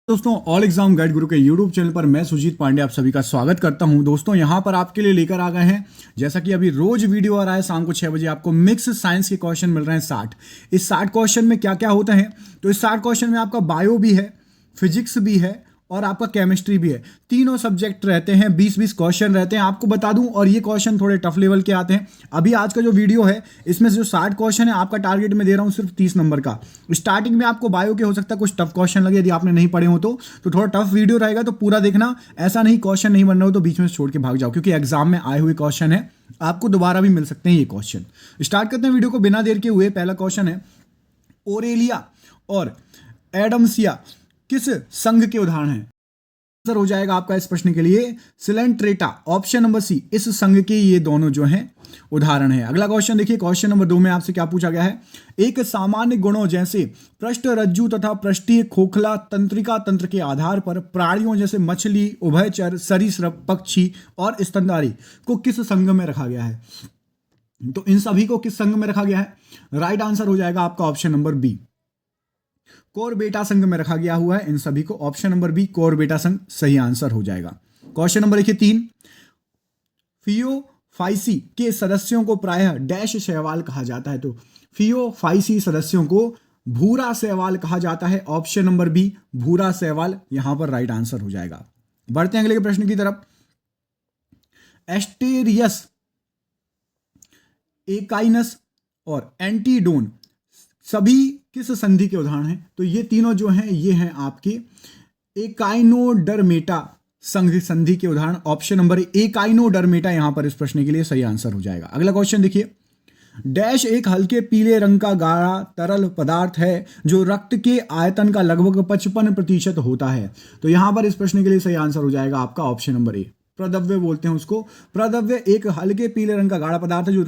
दोस्तों all exam guide गुरु के YouTube channel पर मैं सुजीत पांडे आप सभी का स्वागत करता हूं। दोस्तों यहां पर आपके लिए लेकर आ गए हैं, जैसा कि अभी रोज वीडियो आ रहा है शाम को 6 बजे आपको मिक्स साइंस के क्वेश्चन मिल रहे हैं 60। इस 60 क्वेश्चन में क्या क्या होता है, तो इस 60 क्वेश्चन में आपका बायो भी है, फिजिक्स भी है और आपका केमिस्ट्री भी है। तीनों सब्जेक्ट रहते हैं, 20-20 क्वेश्चन रहते हैं आपको बता दूं, और ये क्वेश्चन थोड़े टफ लेवल के आते हैं। अभी आज का जो वीडियो है इसमें से जो 60 क्वेश्चन है आपका टारगेट में दे रहा हूं सिर्फ 30 नंबर का। स्टार्टिंग में आपको बायो के हो सकता है कुछ टफ क्वेश्चन लगे, यदि आपने नहीं पढ़े हो तो थोड़ा टफ वीडियो रहेगा, तो पूरा देखना। ऐसा नहीं क्वेश्चन नहीं बन रहा हो तो बीच में छोड़ के भाग जाओ, क्योंकि एग्जाम में आए हुए क्वेश्चन है, आपको दोबारा भी मिल सकते हैं ये क्वेश्चन। स्टार्ट करते हैं वीडियो को बिना देर के हुए। पहला क्वेश्चन है, ओरेलिया और एडम्सिया किस संघ के उदाहरण हैं? आंसर हो जाएगा आपका इस प्रश्न के लिए सिलेंट्रेटा, ऑप्शन नंबर सी। इस संघ के ये दोनों जो हैं उदाहरण है। अगला क्वेश्चन देखिए, क्वेश्चन नंबर 2 में आपसे क्या पूछा गया है। एक सामान्य गुणों जैसे पृष्ठ रज्जु तथा पृष्ठीय खोखला तंत्रिका तंत्र के आधार पर प्राणियों जैसे मछली, उभयचर, सरीसृप, पक्षी और स्तनधारी को किस संघ में रखा गया है? तो इन सभी को किस संघ में रखा गया है? राइट आंसर हो जाएगा आपका ऑप्शन नंबर बी, कोरबेटा संघ में रखा गया हुआ है इन सभी को। ऑप्शन नंबर बी, कोरबेटा संघ सही आंसर हो जाएगा। क्वेश्चन नंबर 3, फियोफाइसी के सदस्यों को प्रायः डैश शैवाल कहा जाता है? तो फियोफाइसी सदस्यों को भूरा शैवाल कहा जाता है। ऑप्शन नंबर बी, भूरा शैवाल यहां पर राइट आंसर हो जाएगा। बढ़ते हैं अगले के प्रश्न की तरफ। एस्टेरियस, एकाइनस और एंटीडोन सभी किस संधि के उदाहरण हैं? तो ये तीनों जो हैं ये हैं आपके एकाइनोडर्मेटा संधि के उदाहरण। ऑप्शन नंबर एकाइनोडर्मेटा यहां पर इस प्रश्न के लिए सही आंसर हो जाएगा। अगला क्वेश्चन देखिए, डैश एक हल्के पीले रंग का गाढ़ा तरल पदार्थ है जो रक्त के आयतन का लगभग 55% होता है। तो यहां पर इस प्रश्न के लिए सही आंसर हो जाएगा आपका ऑप्शन नंबर ए, प्रद्रव्य बोलते हैं उसको। प्रद्रव्य एक हल्के पीले रंग का गाढ़ा पदार्थ है जो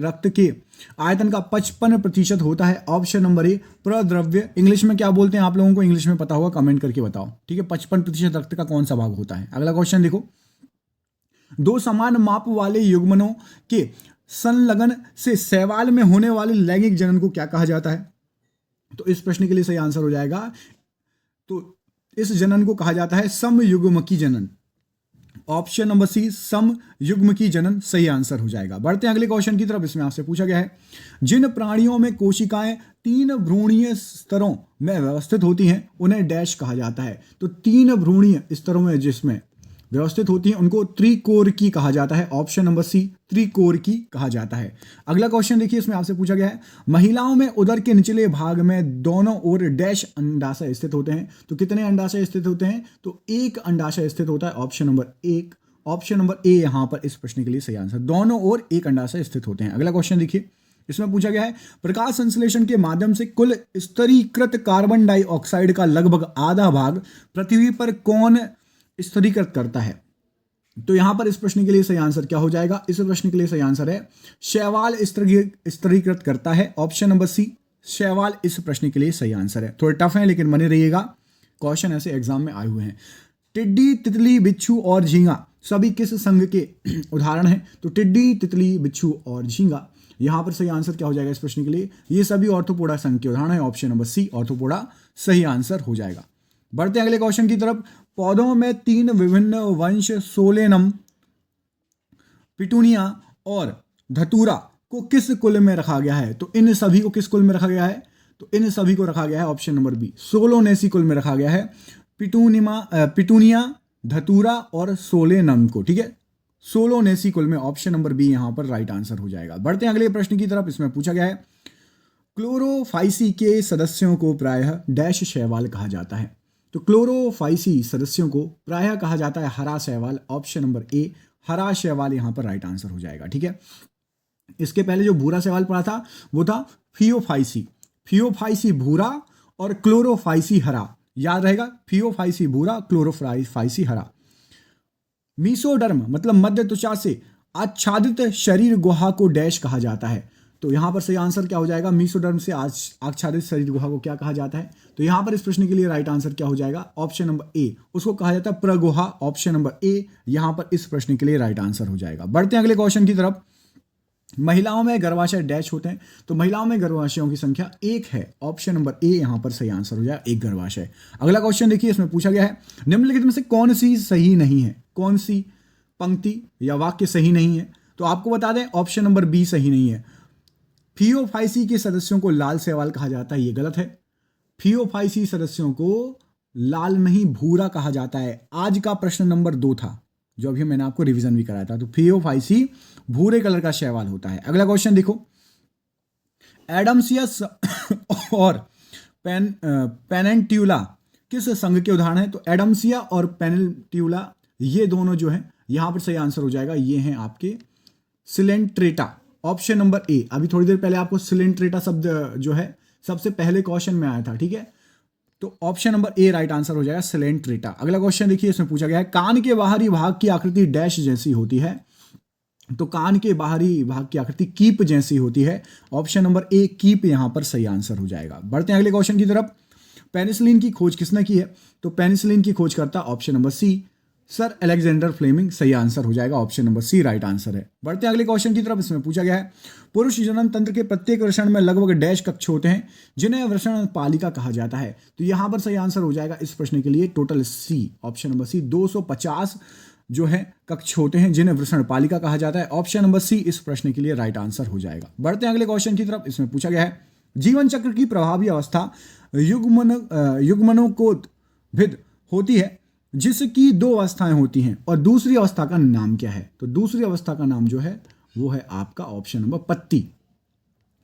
रक्त के आयतन का 55% होता है। ऑप्शन नंबर ए, प्रद्रव्य। इंग्लिश में क्या बोलते हैं आप लोगों को इंग्लिश में पता होगा, कमेंट करके बताओ, ठीक है। 55% रक्त का कौन सा भाग होता है? अगला क्वेश्चन देखो, दो समान माप वाले युग्मनों के संलग्न से शैवाल में होने वाले लैंगिक जनन को क्या कहा जाता है? तो इस प्रश्न के लिए सही आंसर हो जाएगा, तो इस जनन को कहा जाता है समयुग्मकी जनन। ऑप्शन नंबर सी, समयुग्मकी जनन सही आंसर हो जाएगा। बढ़ते हैं अगले क्वेश्चन की तरफ। इसमें आपसे पूछा गया है, जिन प्राणियों में कोशिकाएं 3 भ्रूणीय स्तरों में व्यवस्थित होती हैं उन्हें डैश कहा जाता है? तो 3 भ्रूणीय स्तरों में जिसमें व्यवस्थित होती हैं उनको त्रिकोरकी कहा जाता है। ऑप्शन नंबर सी, त्रिकोरकी कहा जाता है। अगला क्वेश्चन देखिए, इसमें आपसे पूछा गया है, महिलाओं में उदर के निचले भाग में दोनों ओर डैश अंडाशय स्थित होते हैं? तो कितने अंडाशय स्थित होते हैं? तो एक अंडाशय स्थित होता है। ऑप्शन नंबर 1, ऑप्शन नंबर ए यहां पर इस प्रश्न के लिए सही आंसर, दोनों ओर एक अंडाशय स्थित होते हैं। अगला क्वेश्चन देखिए, इसमें पूछा गया है, प्रकाश संश्लेषण के माध्यम से कुल स्तरीकृत कार्बन डाइऑक्साइड का लगभग आधा भाग पृथ्वी पर कौन स्तरीकृत करता है? तो यहां पर इस प्रश्न के लिए सही आंसर क्या हो जाएगा? इस प्रश्न के लिए सही आंसर है शैवाल स्तरीकृत करता है। ऑप्शन नंबर सी, शैवाल इस प्रश्न के लिए सही आंसर है। थोड़े टफ है लेकिन बने रहिएगा, क्वेश्चन ऐसे एग्जाम में आए हुए हैं। टिड्डी, तितली, बिच्छू और झींगा सभी किस संघ के उदाहरण हैं? तो टिड्डी, तितली, बिच्छू और झींगा, यहां पर सही आंसर क्या हो जाएगा इस प्रश्न के लिए? ये सभी ऑर्थोपोडा संघ के उदाहरण है। ऑप्शन नंबर सी, ऑर्थोपोडा सही आंसर हो जाएगा। बढ़ते हैं अगले क्वेश्चन की तरफ। पौधों में 3 विभिन्न वंश सोलेनम, पिटूनिया और धतूरा को किस कुल में रखा गया है? तो इन सभी को किस कुल में रखा गया है? तो इन सभी को रखा गया है ऑप्शन नंबर बी, सोलोनेसी कुल में रखा गया है। पिटूनिया, धतूरा और सोलेनम को, ठीक है, सोलोनेसी कुल में। ऑप्शन नंबर बी यहां पर राइट आंसर हो जाएगा। बढ़ते हैं अगले प्रश्न की तरफ। इसमें पूछा गया है, क्लोरोफाइसी के सदस्यों को प्रायः डैश शैवाल कहा जाता है? तो क्लोरोफाइसी सदस्यों को प्रायः कहा जाता है हरा शैवाल। ऑप्शन नंबर ए, हरा शैवाल यहां पर राइट आंसर हो जाएगा, ठीक है। इसके पहले जो भूरा शैवाल पढ़ा था वो था फियोफाइसी। फियोफाइसी भूरा और क्लोरोफाइसी हरा, याद रहेगा, फियोफाइसी भूरा, क्लोरोफाइसी हरा। मीसोडर्म मतलब मध्य त्वचा से आच्छादित शरीर गुहा को डैश कहा जाता है? तो यहां पर सही आंसर क्या हो जाएगा? मीसोडर्म से आच्छादित शरीर गुहा को क्या कहा जाता है? तो यहां पर इस प्रश्न के लिए राइट आंसर क्या हो जाएगा? ऑप्शन नंबर ए, उसको कहा जाता है प्रगुहा। ऑप्शन नंबर ए यहां पर इस प्रश्न के लिए राइट आंसर हो जाएगा। बढ़ते हैं अगले क्वेश्चन की तरफ। महिलाओं में गर्भाशय डैश होते हैं, तो महिलाओं में गर्भाशयों की संख्या एक है। ऑप्शन नंबर ए यहां पर सही आंसर हो जाएगा, एक गर्भाशय। अगला क्वेश्चन देखिए, इसमें पूछा गया है निम्नलिखित में से कौन सी सही नहीं है, कौन सी पंक्ति या वाक्य सही नहीं है। तो आपको बता दें ऑप्शन नंबर बी सही नहीं है। फियोफाइसी के सदस्यों को लाल शैवाल कहा जाता है, ये गलत है। फियोफाइसी सदस्यों को लाल नहीं भूरा कहा जाता है। आज का प्रश्न नंबर 2 था, जो अभी मैंने आपको रिवीजन भी कराया था। तो फियोफाइसी भूरे कलर का शैवाल होता है। अगला क्वेश्चन देखो, एडम्सियस और पेनेंट्यूला किस संघ के उदाहरण है। तो एडम्सिया और पेनेंट्यूला ये दोनों जो है, यहां पर सही आंसर हो जाएगा, ये हैं आपके सिलेंट्रेटा। ऑप्शन नंबर ए। अभी थोड़ी देर पहले आपको सिलेंट्रेटा शब्द जो है सबसे पहले क्वेश्चन में आया था, ठीक है। तो ऑप्शन नंबर ए राइट आंसर हो जाएगा, सिलेंट्रेटा। अगला क्वेश्चन देखिए, इसमें पूछा गया है कान के बाहरी भाग की आकृति डैश जैसी होती है। तो कान के बाहरी भाग की आकृति कीप जैसी होती है। ऑप्शन नंबर ए कीप यहां पर सही आंसर हो जाएगा। बढ़ते हैं अगले क्वेश्चन की तरफ। पेनिसिलिन की खोज किसने की है। तो पेनिसिलिन की खोज करता option number C sir Alexander Fleming, सही आंसर हो जाएगा, option number C right answer है। बढ़ते हैं अगले क्वेश्चन की तरफ। इसमें पूछा गया है पुरुष जनन तंत्र के प्रत्येक वृषण में लगभग डैश कक्ष होते हैं जिन्हें वृषण पालिका कहा जाता है। तो यहां पर सही आंसर हो जाएगा इस प्रश्न के लिए total C, option number C 250 जो है कक्ष होते हैं जिन्हें वृषण पालिका कहा जाता है। ऑप्शन नंबर सी इस प्रश्न के लिए राइट आंसर हो जाएगा। बढ़ते हैं अगले क्वेश्चन की तरफ। इसमें पूछा गया है जीवन चक्र की प्रभावी अवस्था युग्मनोत्भिद होती है जिसकी 2 अवस्थाएं होती हैं और दूसरी अवस्था का नाम क्या है। तो दूसरी अवस्था का नाम जो है वो है आपका ऑप्शन नंबर पत्ती,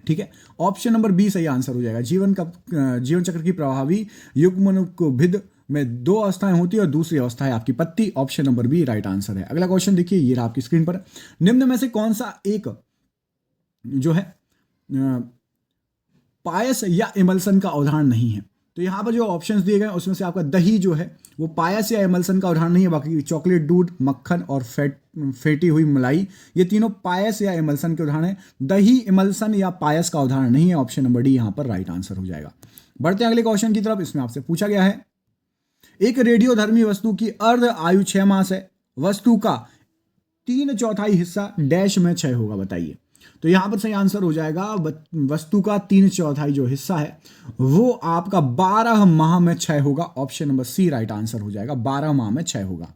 ठीक है। ऑप्शन नंबर बी सही आंसर हो जाएगा। जीवन चक्र की प्रभावी युग्मनोत्भिद में 2 अवस्थाएं होती है और दूसरी अवस्था है आपकी पत्ती। Option number B right answer है। अगला क्वेश्चन देखिए, ये रहा आपकी स्क्रीन पर। निम्न में से कौन सा एक जो है पायस या इमल्सन का उदाहरण नहीं है। तो यहां पर जो ऑप्शंस दिए गए उसमें से आपका दही जो है वो पायस या इमल्सन का उदाहरण नहीं है। बाकी चॉकलेट, दूध, मक्खन और फेटी हुई मलाई, ये तीनों पायस या इमल्सन के उदाहरण हैं। दही, इमल्सन या पायस का उदाहरण नहीं है। ऑप्शन नंबर डी यहां पर राइट आंसर हो जाएगा। बढ़ते हैं अगले क्वेश्चन की तरफ। इसमें आपसे पूछा गया है एक रेडियोधर्मी वस्तु की अर्ध आयु 6 मास है, वस्तु का 3/4 हिस्सा डैश में क्षय होगा, बताइए। तो यहां पर सही आंसर हो जाएगा वस्तु का 3/4 जो हिस्सा है वो आपका 12 माह में क्षय होगा। Option number C right answer हो जाएगा, 12 माह में क्षय होगा।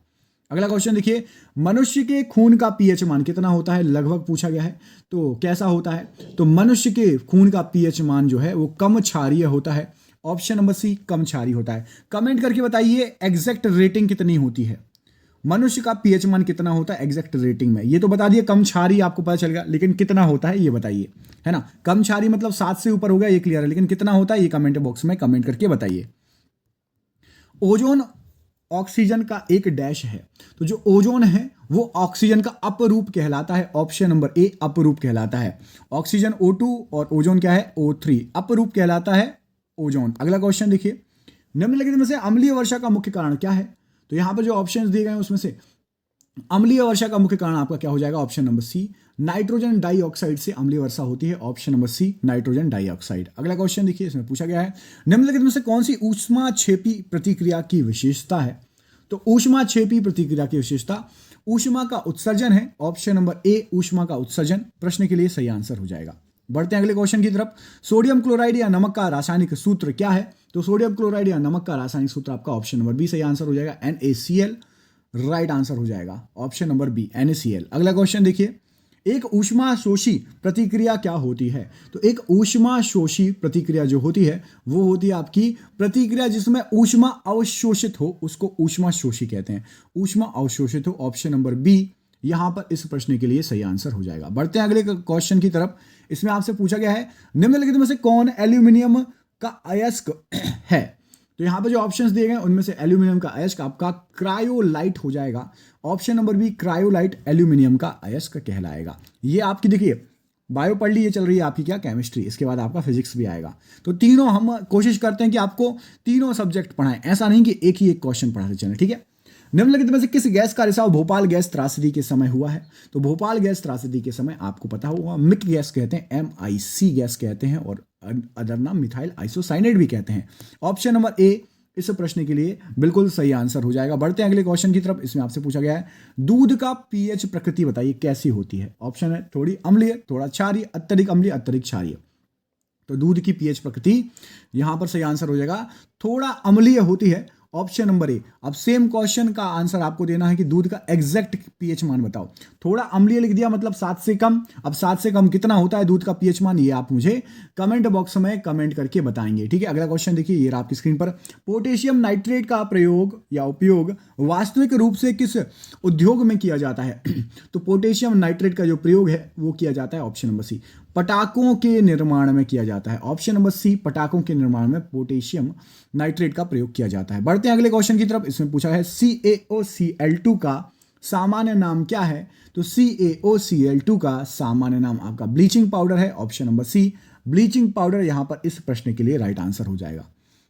अगला क्वेश्चन देखिए, मनुष्य के खून का पीएच मान कितना होता है, लगभग पूछा गया है। तो कैसा होता है। तो मनुष्य के खून का पीएच मान जो है वो कम क्षारीय होता है। ऑप्शन नंबर सी कम क्षारीय होता है। कमेंट करके बताइए एग्जैक्ट रेटिंग कितनी होती है, मनुष्य का पीएच मान कितना होता है एग्जैक्ट रेटिंग में। ये तो बता दिए कम क्षारीय आपको पता चल गया, लेकिन कितना होता है ये बताइए, है ना। कम क्षारीय मतलब 7 से ऊपर हो गया, ये क्लियर है, लेकिन कितना होता है ये कमेंट बॉक्स में कमेंट करके बताइए। ओजोन ऑक्सीजन का एक डैश है। तो जो ओजोन है वो ऑक्सीजन का अपरूप कहलाता है। ऑप्शन नंबर ए अपरूप कहलाता है। ऑक्सीजन O2 और ओजोन क्या है O3, अपरूप कहलाता है ओजोन। अगला क्वेश्चन देखिए, निम्नलिखित में से अम्लीय वर्षा का मुख्य कारण क्या है। तो यहां पर जो ऑप्शंस दिए गए हैं उसमें से अम्लीय वर्षा का मुख्य कारण आपका क्या हो जाएगा। Option number C nitrogen dioxide से अम्लीय वर्षा होती है। Option number C nitrogen dioxide. अगला क्वेश्चन देखिए, इसमें पूछा गया है निम्नलिखित में से कौन सी ऊष्माक्षेपी प्रतिक्रिया की विशेषता है। तो ऊष्माक्षेपी प्रतिक्रिया की विशेषता ऊष्मा का उत्सर्जन है। ऑप्शन नंबर ए ऊष्मा का उत्सर्जन प्रश्न के लिए सही आंसर हो जाएगा। बढ़ते हैं अगले क्वेश्चन की तरफ। सोडियम क्लोराइड या नमक का रासायनिक सूत्र क्या है। तो सोडियम क्लोराइड या नमक का रासायनिक सूत्र आपका ऑप्शन नंबर बी सही आंसर हो जाएगा, NaCl राइट आंसर हो जाएगा, ऑप्शन नंबर बी NaCl। अगला क्वेश्चन देखिए, एक ऊष्माशोषी प्रतिक्रिया क्या होती है। तो एक ऊष्माशोषी प्रतिक्रिया जो होती है वो होती है आपकी प्रतिक्रिया जिसमें ऊष्मा अवशोषित हो, उसको ऊष्माशोषी कहते हैं। ऊष्मा अवशोषित हो, ऑप्शन नंबर बी यहां पर इस प्रश्न के लिए सही आंसर हो जाएगा। बढ़ते हैं अगले क्वेश्चन की तरफ। इसमें आपसे पूछा गया है निम्नलिखित में से कौन एल्यूमिनियम का अयस्क है। तो यहां पर जो ऑप्शंस दिए गए उनमें से एल्यूमिनियम का अयस्क आपका क्रायोलाइट हो जाएगा। Option number B cryolite aluminium का अयस्क कहलाएगा। ये आपकी देखिए बायो पढ़ ली, ये चल रही है आपकी क्या केमिस्ट्री, इसके बाद आपका फिजिक्स भी आएगा। तो तीनों हम कोशिश करते हैं कि आपको तीनों सब्जेक्ट पढ़ाएं, ऐसा नहीं कि एक ही एक क्वेश्चन पढ़ाते चलें, ठीक है। निम्नलिखित में से किस गैस का रिसाव भोपाल गैस त्रासदी के समय हुआ है। तो भोपाल गैस त्रासदी के समय आपको पता होगा मिक गैस कहते हैं, MIC गैस कहते हैं और अदर नाम मिथाइल आइसोसाइनेट भी कहते हैं। ऑप्शन नंबर ए इस प्रश्न के लिए बिल्कुल सही आंसर हो जाएगा। बढ़ते हैं अगले क्वेश्चन की तरफ। इसमें आपसे पूछा गया है दूध का पीएच प्रकृति बताइए कैसी होती है। ऑप्शन है थोड़ी अम्लीय, थोड़ा क्षारीय, अत्यधिक अम्लीय, अत्यधिक क्षारीय। तो दूध की पीएच प्रकृति यहां पर सही आंसर हो जाएगा थोड़ा अम्लीय होती है, ऑप्शन नंबर ए। अब सेम क्वेश्चन का आंसर आपको देना है कि दूध का एग्जैक्ट पीएच मान बताओ। थोड़ा अम्लीय लिख दिया मतलब 7 से कम। अब 7 से कम कितना होता है दूध का पीएच मान, ये आप मुझे कमेंट बॉक्स में कमेंट करके बताएंगे, ठीक है। अगला क्वेश्चन देखिए, ये रहा आपकी स्क्रीन पर। पोटेशियम नाइट्रेट का प्रयोग या उपयोग वास्तविक रूप से किस उद्योग में किया जाता है? तो पोटेशियम नाइट्रेट का जो प्रयोग है वो किया जाता है, ऑप्शन नंबर सी, पटाखों के निर्माण में किया जाता है। ऑप्शन नंबर सी, पटाखों के निर्माण में पोटेशियम नाइट्रेट का प्रयोग किया जाता है। बढ़ते हैं अगले क्वेश्चन की तरफ। इसमें पूछा है CaOCl2 का सामान्य नाम क्या है? तो CaOCl2 का सामान्य नाम आपका ब्लीचिंग पाउडर है, option number C, bleaching powder यहां पर इस प्रश्न के लिए राइट आंसर हो जाएगा।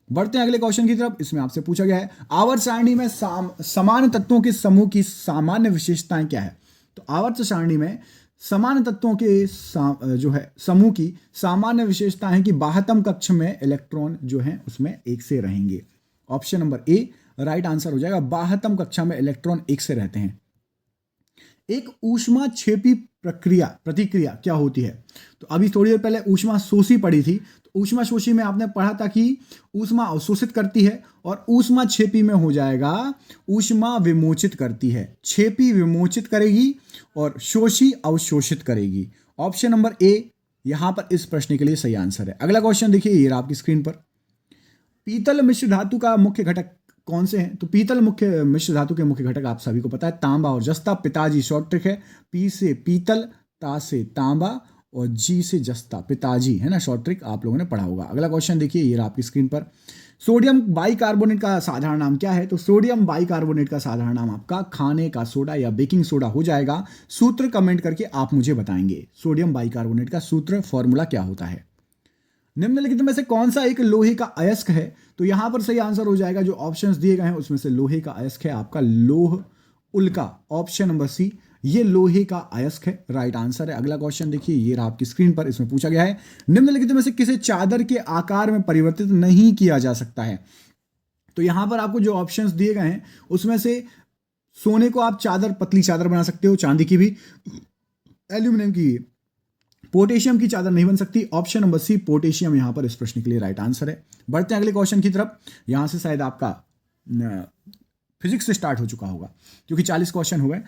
बढ़ते हैं अगले क्वेश्चन की तरफ। इसमें आपसे पूछा गया है आवर्त सारणी में समान तत्वों के समूह की सामान्य विशेषताएं क्या है? तो आवर्त सारणी में समान तत्वों के जो है समूह की सामान्य विशेषता है कि बाह्यतम कक्ष में इलेक्ट्रॉन जो है उसमें एक से रहेंगे। ऑप्शन नंबर ए राइट आंसर हो जाएगा, बाह्यतम कक्षा में इलेक्ट्रॉन एक से रहते हैं। एक ऊष्मा क्षेपी प्रतिक्रिया क्या होती है? तो अभी थोड़ी देर पहले ऊष्मा शोषी पड़ी थी, तो ऊष्मा शोषी में आपने पढ़ा था कि ऊष्मा अवशोषित करती है, और ऊष्मा क्षेपी में हो जाएगा ऊष्मा विमोचित करती है। क्षेपी विमोचित करेगी और शोषी अवशोषित करेगी। ऑप्शन नंबर ए यहां पर इस प्रश्न के लिए सही आंसर है। अगला क्वेश्चन देखिए, ये रहा आपकी स्क्रीन पर। पीतल मिश्र धातु का मुख्य घटक कौन से हैं? तो पीतल मुख्य मिश्र धातु के मुख्य घटक आप सभी को पता है, तांबा और जस्ता। पिताजी शॉर्ट ट्रिक है, पी से पीतल, ता से तांबा और जी से जस्ता, पिताजी है ना, शॉर्ट ट्रिक आप लोगों ने पढ़ा होगा। अगला क्वेश्चन देखिए, ये रहा आपकी स्क्रीन पर। सोडियम बाइकार्बोनेट का साधारण नाम क्या है? तो सोडियम बाइकार्बोनेट का साधारण नाम आपका खाने का सोडा या बेकिंग सोडा हो जाएगा। सूत्र कमेंट करके आप मुझे बताएंगे सोडियम बाइकार्बोनेट का सूत्र फॉर्मूला क्या होता है। निम्नलिखित में से कौन सा एक लोहे का अयस्क है? तो यहां पर सही आंसर हो जाएगा, जो ऑप्शंस दिए गए हैं उसमें से लोहे का अयस्क है आपका लोह उल्का, ऑप्शन नंबर सी, ये लोहे का अयस्क है, राइट आंसर है। अगला क्वेश्चन देखिए, ये रहा आपकी स्क्रीन पर। इसमें पूछा गया है निम्नलिखित में से किसे चादर के आकार में परिवर्तित नहीं किया जा सकता है? तो यहां पर आपको जो ऑप्शंस दिए गए हैं उसमें से सोने को आप चादर, पतली चादर बना सकते हो, चांदी की भी, एल्यूमिनियम की, पोटेशियम की चादर नहीं बन सकती। ऑप्शन नंबर सी, पोटेशियम यहां पर इस प्रश्न के लिए राइट आंसर है। बढ़ते हैं अगले क्वेश्चन की तरफ। यहां से शायद आपका फिजिक्स से स्टार्ट हो चुका होगा क्योंकि 40 क्वेश्चन हो गए।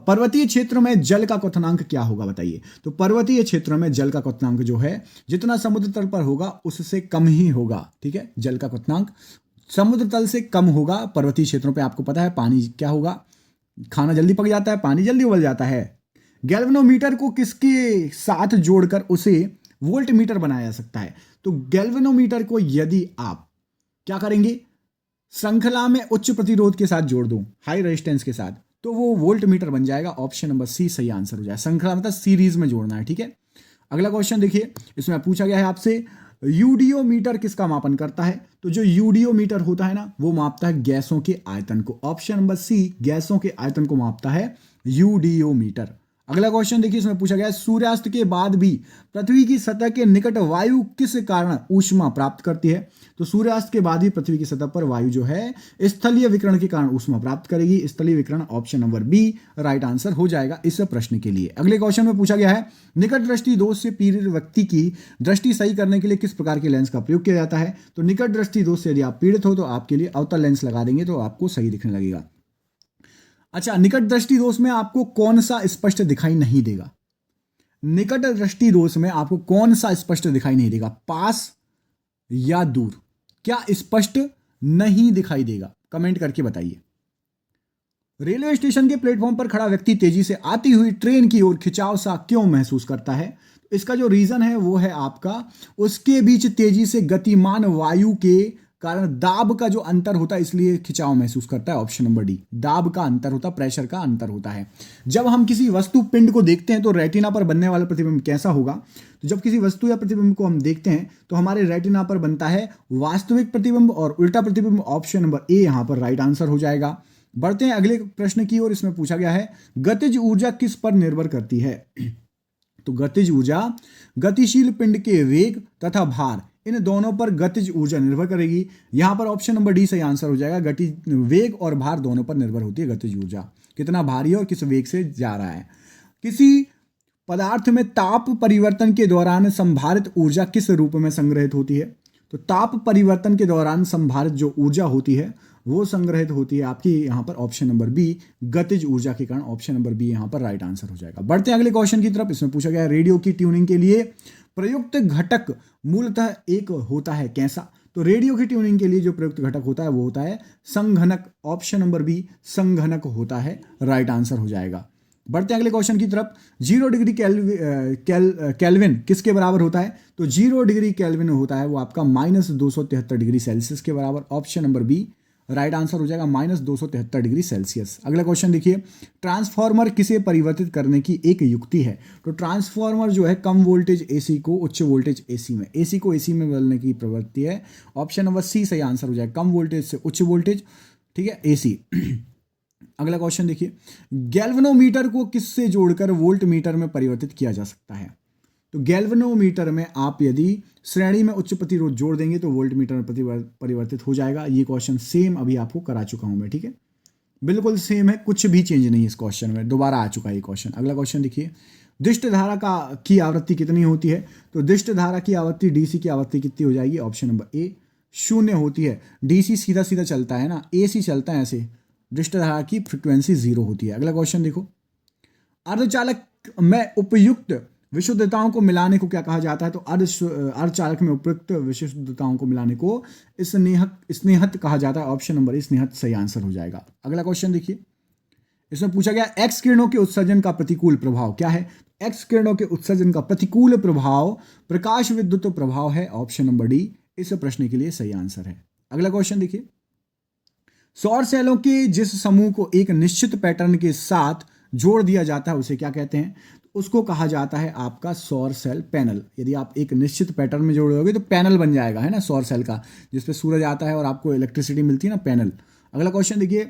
पर्वतीय क्षेत्र में जल का क्वथनांक क्या होगा बताइए? तो पर्वतीय क्षेत्र में जल का क्वथनांक जो है जितना समुद्र तल पर होगा उससे कम ही होगा, ठीक है। जल का क्वथनांक समुद्र तल से कम होगा पर्वतीय क्षेत्रों पे। आपको पता है पानी क्या होगा, खाना जल्दी पक जाता है, पानी जल्दी उबल जाता है। गैल्वेनोमीटर को किसके साथ जोड़कर उसे वोल्ट मीटर बनाया जा सकता है? तो गैल्वेनोमीटर को यदि आप क्या करेंगे, श्रृंखला में उच्च प्रतिरोध के साथ जोड़ दो, हाई रेजिस्टेंस के साथ, तो वो वोल्ट मीटर बन जाएगा। ऑप्शन नंबर सी सही आंसर हो जाए। श्रृंखला मतलब सीरीज में जोड़ना है, ठीक है। अगला क्वेश्चन देखिए, इसमें पूछा गया है आपसे यूडियोमीटर किसका मापन करता है? तो जो यूडियोमीटर होता है ना, वो मापता है गैसों के आयतन को। ऑप्शन नंबर सी, गैसों के आयतन को मापता है यूडियोमीटर। अगला क्वेश्चन देखिए, इसमें पूछा गया है सूर्यास्त के बाद भी पृथ्वी की सतह के निकट वायु किस कारण ऊष्मा प्राप्त करती है? तो सूर्यास्त के बाद ही पृथ्वी की सतह पर वायु जो है स्थलीय विकिरण के कारण ऊष्मा प्राप्त करेगी। स्थलीय विकिरण, option number B right answer हो जाएगा इस प्रश्न के लिए। अगले क्वेश्चन में पूछा गया है निकट दृष्टि दोष से पीड़ित व्यक्ति की दृष्टि सही करने के लिए किस प्रकार के लेंस का प्रयोग किया जाता है? तो निकट दृष्टि दोष से यदि आप पीड़ित हो तो आपके लिए अवतल लेंस लगा देंगे तो आपको सही दिखने लगेगा। अच्छा, निकट दृष्टि दोष में आपको कौन सा स्पष्ट दिखाई नहीं देगा? निकट दृष्टि दोष में आपको कौन सा स्पष्ट दिखाई नहीं देगा, पास या दूर? क्या स्पष्ट नहीं दिखाई देगा? कमेंट करके बताइए। रेलवे स्टेशन के प्लेटफॉर्म पर खड़ा व्यक्ति तेजी से आती हुई ट्रेन की ओर खिंचाव सा क्यों महसूस करता है? इसका जो रीजन है वो है आपका उसके बीच तेजी से गतिमान वायु के कारण दाब का जो अंतर होता है, इसलिए खिंचाव महसूस करता है। ऑप्शन नंबर डी, दाब का अंतर होता है, प्रेशर का अंतर होता है। जब हम किसी वस्तु पिंड को देखते हैं तो रेटिना पर बनने वाला प्रतिबिंब कैसा होगा? तो जब किसी वस्तु या प्रतिबिंब को हम देखते हैं तो हमारे रेटिना पर बनता है वास्तविक प्रतिबिंब और उल्टा प्रतिबिंब। ऑप्शन नंबर ए यहां पर राइट आंसर हो जाएगा। बढ़ते हैं अगले प्रश्न की ओर। इसमें पूछा गया है गतिज ऊर्जा किस पर निर्भर करती है? तो गतिज ऊर्जा गतिशील पिंड के वेग तथा भार इन दोनों पर गतिज ऊर्जा निर्भर करेगी। यहां पर ऑप्शन नंबर डी सही आंसर हो जाएगा। गति वेग और भार दोनों पर निर्भर होती है गतिज ऊर्जा, कितना भारी है और किस वेग से जा रहा है। किसी पदार्थ में ताप परिवर्तन के दौरान संभारित ऊर्जा किस रूप में संग्रहित होती है? तो ताप परिवर्तन के दौरान संभारित जो ऊर्जा होती है वो संग्रहित होती है आपकी यहाँ पर ऑप्शन नंबर बी, गतिज ऊर्जा के कारण। ऑप्शन नंबर बी यहाँ पर राइट आंसर हो जाएगा। बढ़ते हैं अगले क्वेश्चन की तरफ। इसमें पूछा गया है रेडियो की ट्यूनिंग के लिए प्रयुक्त घटक मूलतः एक होता है कैसा? तो रेडियो की ट्यूनिंग के लिए जो प्रयुक्त घटक होता है वो होता है संघनक। ऑप्शन नंबर बी संघनक होता है, राइट आंसर हो जाएगा। बढ़ते हैं अगले क्वेश्चन की तरफ। 0 डिग्री केल्विन किसके बराबर होता है? तो 0 डिग्री केल्विन होता है वो आपका -273 डिग्री सेल्सियस के बराबर। Option number B right answer हो जाएगा, -273 डिग्री सेल्सियस। अगला क्वेश्चन देखिए, ट्रांसफॉर्मर किसे परिवर्तित करने की एक युक्ति है? तो ट्रांसफॉर्मर जो है कम वोल्टेज एसी को उच्च वोल्टेज एसी में, एसी को एसी में बदलने की प्रवृत्ति है। ऑप्शन नंबर सी सही आंसर हो जाएगा, कम वोल्टेज से उच्च वोल्टेज, ठीक है, एसी। अगला क्वेश्चन देखिए, गैल्वेनोमीटर को किससे जोड़कर वोल्ट मीटर में परिवर्तित किया जा सकता है? तो गैल्वेनोमीटर में आप यदि श्रेणी में उच्च प्रतिरोध जोड़ देंगे तो वोल्ट मीटर में परिवर्तित हो जाएगा। ये क्वेश्चन सेम अभी आपको करा चुका हूं मैं, ठीक है, बिल्कुल सेम है, कुछ भी चेंज नहीं है इस क्वेश्चन में, दोबारा आ चुका है ये क्वेश्चन। अगला क्वेश्चन देखिए, दिष्ट धारा की आवृत्ति कितनी होती है? तो दिष्ट धारा की आवृत्ति डीसी की आवृत्ति कितनी हो जाएगी? ऑप्शन नंबर ए 0 होती है। डीसी सीधा सीधा चलता है ना, एसी चलता है ऐसे, दिष्ट धारा की फ्रिक्वेंसी 0 होती है। अगला क्वेश्चन देखो, अर्धचालक में उपयुक्त विशुद्धताओं को मिलाने को क्या कहा जाता है? तो अर्धचालक में उपयुक्त विशुद्धताओं को मिलाने को स्नेहत कहा जाता है। ऑप्शन नंबर ए स्नेहत सही आंसर हो जाएगा। अगला क्वेश्चन देखिए, इसमें पूछा गया एक्स किरणों के उत्सर्जन का प्रतिकूल प्रभाव क्या है? एक्स किरणों के उत्सर्जन का प्रतिकूल प्रभाव प्रकाश विद्युत प्रभाव है। ऑप्शन नंबर डी इस प्रश्न के लिए सही आंसर है। अगला क्वेश्चन देखिए, सौर सेलों के जिस समूह को एक निश्चित पैटर्न के साथ जोड़ दिया जाता है उसे क्या कहते हैं? उसको कहा जाता है आपका सौर सेल पैनल। यदि आप एक निश्चित पैटर्न में जोड़ोगे तो पैनल बन जाएगा, है ना, सौर सेल का, जिसपे सूरज आता है और आपको इलेक्ट्रिसिटी मिलती है ना, पैनल। अगला क्वेश्चन देखिए,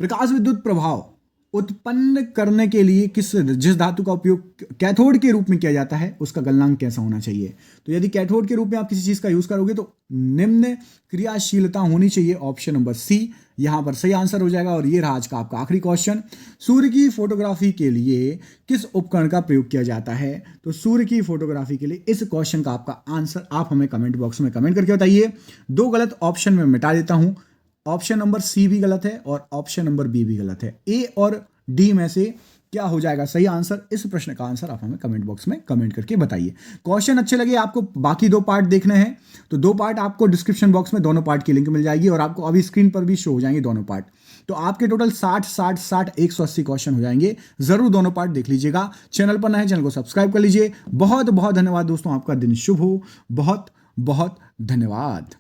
प्रकाश विद्युत प्रभाव उत्पन्न करने के लिए जिस धातु का उपयोग कैथोड के रूप में किया जाता है उसका गलनांक कैसा होना चाहिए? तो यदि कैथोड के रूप में आप किसी चीज का यूज करोगे तो निम्न क्रियाशीलता होनी चाहिए। ऑप्शन नंबर सी यहां पर सही आंसर हो जाएगा। और ये रहा आज का आपका आखिरी क्वेश्चन, सूर्य की फोटोग्राफी के लिए किस उपकरण का प्रयोग किया जाता है? तो सूर्य की फोटोग्राफी के लिए इस क्वेश्चन का आपका आंसर आप हमें कमेंट बॉक्स में कमेंट करके बताइए। 2 गलत ऑप्शन में मिटा देता हूं, ऑप्शन नंबर सी भी गलत है और ऑप्शन नंबर बी भी गलत है। ए और डी में से क्या हो जाएगा सही आंसर? इस प्रश्न का आंसर आप हमें कमेंट बॉक्स में कमेंट करके बताइए। क्वेश्चन अच्छे लगे आपको, बाकी 2 पार्ट देखने हैं तो 2 पार्ट आपको डिस्क्रिप्शन बॉक्स में दोनों पार्ट की लिंक मिल जाएगी और आपको अभी स्क्रीन पर भी शो हो जाएंगे दोनों पार्ट। तो आपके टोटल 60 180 क्वेश्चन हो जाएंगे। जरूर दोनों पार्ट देख लीजिएगा। चैनल पर नए चैनल को सब्सक्राइब कर लीजिए। बहुत बहुत धन्यवाद दोस्तों, आपका दिन शुभ हो। बहुत बहुत धन्यवाद।